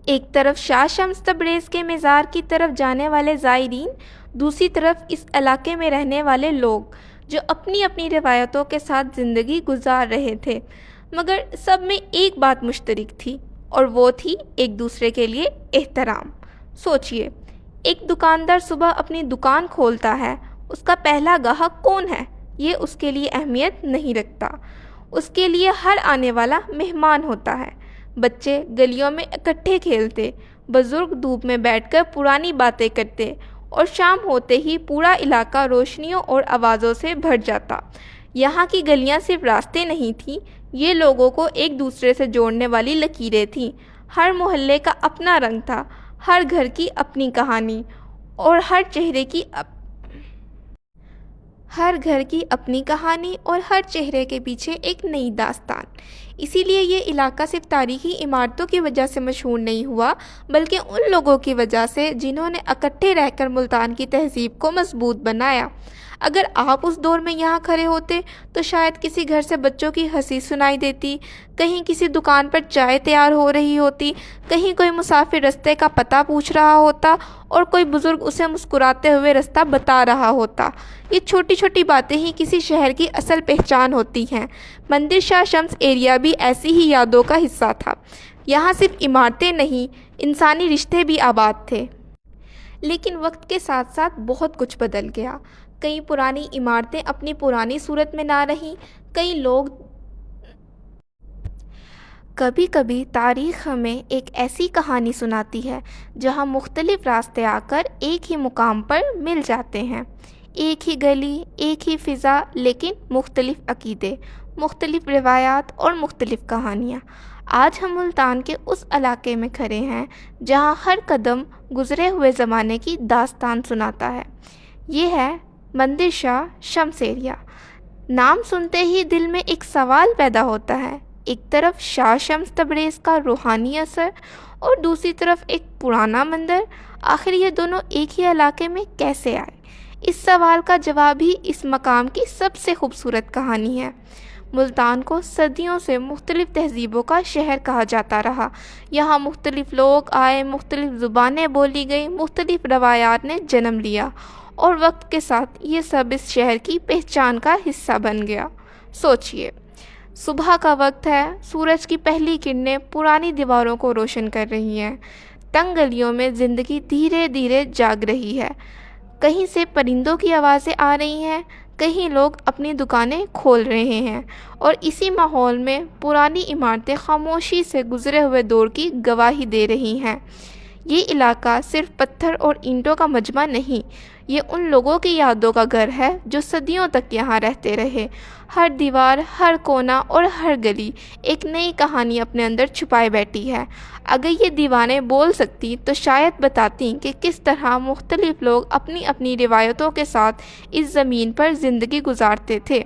ایک طرف شاہ شمس تبریز کے مزار کی طرف جانے والے زائرین، دوسری طرف اس علاقے میں رہنے والے لوگ جو اپنی اپنی روایتوں کے ساتھ زندگی گزار رہے تھے، مگر سب میں ایک بات مشترک تھی، اور وہ تھی ایک دوسرے کے لیے احترام۔ سوچئے، ایک دکاندار صبح اپنی دکان کھولتا ہے، اس کا پہلا گاہک کون ہے یہ اس کے لیے اہمیت نہیں رکھتا، اس کے لیے ہر آنے والا مہمان ہوتا ہے۔ بچے گلیوں میں اکٹھے کھیلتے، بزرگ دھوپ میں بیٹھ کر پرانی باتیں کرتے، اور شام ہوتے ہی پورا علاقہ روشنیوں اور آوازوں سے بھر جاتا۔ یہاں کی گلیاں صرف راستے نہیں تھیں، یہ لوگوں کو ایک دوسرے سے جوڑنے والی لکیریں تھیں۔ ہر محلے کا اپنا رنگ تھا، ہر گھر کی اپنی کہانی، اور ہر چہرے کی کے پیچھے ایک نئی داستان۔ اسی لیے یہ علاقہ صرف تاریخی عمارتوں کی وجہ سے مشہور نہیں ہوا، بلکہ ان لوگوں کی وجہ سے جنہوں نے اکٹھے رہ کر ملتان کی تہذیب کو مضبوط بنایا۔ اگر آپ اس دور میں یہاں کھڑے ہوتے تو شاید کسی گھر سے بچوں کی ہنسی سنائی دیتی، کہیں کسی دکان پر چائے تیار ہو رہی ہوتی، کہیں کوئی مسافر رستے کا پتہ پوچھ رہا ہوتا، اور کوئی بزرگ اسے مسکراتے ہوئے رستہ بتا رہا ہوتا۔ یہ چھوٹی چھوٹی باتیں ہی کسی شہر کی اصل پہچان ہوتی ہیں۔ مندر شاہ شمس ایریا بھی ایسی ہی یادوں کا حصہ تھا۔ یہاں صرف عمارتیں نہیں، انسانی رشتے بھی آباد تھے۔ لیکن وقت کے ساتھ ساتھ بہت کچھ بدل گیا۔ کئی پرانی عمارتیں اپنی پرانی صورت میں نہ رہیں، کبھی کبھی تاریخ ہمیں ایک ایسی کہانی سناتی ہے جہاں مختلف راستے آ کر ایک ہی مقام پر مل جاتے ہیں، ایک ہی گلی، ایک ہی فضا، لیکن مختلف عقیدے، مختلف روایات اور مختلف کہانیاں۔ آج ہم ملتان کے اس علاقے میں کھڑے ہیں جہاں ہر قدم گزرے ہوئے زمانے کی داستان سناتا ہے۔ یہ ہے مندر شاہ شمس ایریا۔ نام سنتے ہی دل میں ایک سوال پیدا ہوتا ہے، ایک طرف شاہ شمس تبریز کا روحانی اثر اور دوسری طرف ایک پرانا مندر، آخر یہ دونوں ایک ہی علاقے میں کیسے آئے؟ اس سوال کا جواب ہی اس مقام کی سب سے خوبصورت کہانی ہے۔ ملتان کو صدیوں سے مختلف تہذیبوں کا شہر کہا جاتا رہا۔ یہاں مختلف لوگ آئے، مختلف زبانیں بولی گئیں، مختلف روایات نے جنم لیا، اور وقت کے ساتھ یہ سب اس شہر کی پہچان کا حصہ بن گیا۔ سوچئے، صبح کا وقت ہے، سورج کی پہلی کرنیں پرانی دیواروں کو روشن کر رہی ہیں، تنگ گلیوں میں زندگی دھیرے دھیرے جاگ رہی ہے، کہیں سے پرندوں کی آوازیں آ رہی ہیں، کہیں لوگ اپنی دکانیں کھول رہے ہیں، اور اسی ماحول میں پرانی عمارتیں خاموشی سے گزرے ہوئے دور کی گواہی دے رہی ہیں۔ یہ علاقہ صرف پتھر اور اینٹوں کا مجمع نہیں، یہ ان لوگوں کی یادوں کا گھر ہے جو صدیوں تک یہاں رہتے رہے۔ ہر دیوار، ہر کونا اور ہر گلی ایک نئی کہانی اپنے اندر چھپائے بیٹھی ہے۔ اگر یہ دیواریں بول سکتی تو شاید بتاتی کہ کس طرح مختلف لوگ اپنی اپنی روایتوں کے ساتھ اس زمین پر زندگی گزارتے تھے۔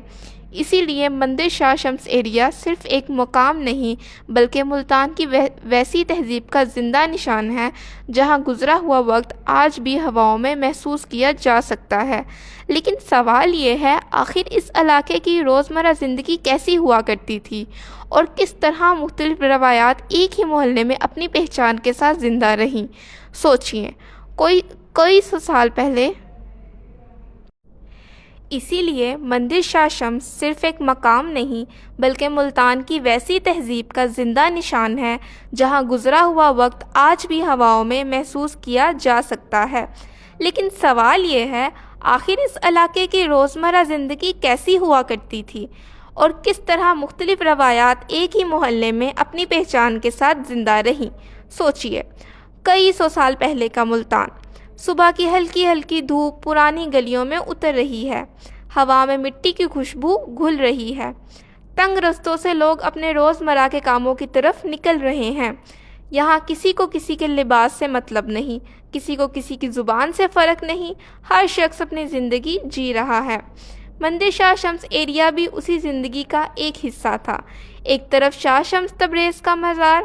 اسی لیے مندر شاہ شمس ایریا صرف ایک مقام نہیں، بلکہ ملتان کی ویسی تہذیب کا زندہ نشان ہے جہاں گزرا ہوا وقت آج بھی ہواؤں میں محسوس کیا جا سکتا ہے۔ لیکن سوال یہ ہے، آخر اس علاقے کی روزمرہ زندگی کیسی ہوا کرتی تھی، اور کس طرح مختلف روایات ایک ہی محلے میں اپنی پہچان کے ساتھ زندہ رہیں؟ سوچئے، کئی سو سال پہلے اسی لیے مندر شاہ شمس صرف ایک مقام نہیں، بلکہ ملتان کی ویسی تہذیب کا زندہ نشان ہے جہاں گزرا ہوا وقت آج بھی ہواؤں میں محسوس کیا جا سکتا ہے۔ لیکن سوال یہ ہے، آخر اس علاقے کی روزمرہ زندگی کیسی ہوا کرتی تھی، اور کس طرح مختلف روایات ایک ہی محلے میں اپنی پہچان کے ساتھ زندہ رہیں؟ سوچئے، کئی سو سال پہلے کا ملتان۔ صبح کی ہلکی ہلکی دھوپ پرانی گلیوں میں اتر رہی ہے، ہوا میں مٹی کی خوشبو گھل رہی ہے، تنگ رستوں سے لوگ اپنے روزمرہ کے کاموں کی طرف نکل رہے ہیں۔ یہاں کسی کو کسی کے لباس سے مطلب نہیں، کسی کو کسی کی زبان سے فرق نہیں، ہر شخص اپنی زندگی جی رہا ہے۔ مندر شاہ شمس ایریا بھی اسی زندگی کا ایک حصہ تھا۔ ایک طرف شاہ شمس تبریز کا مزار،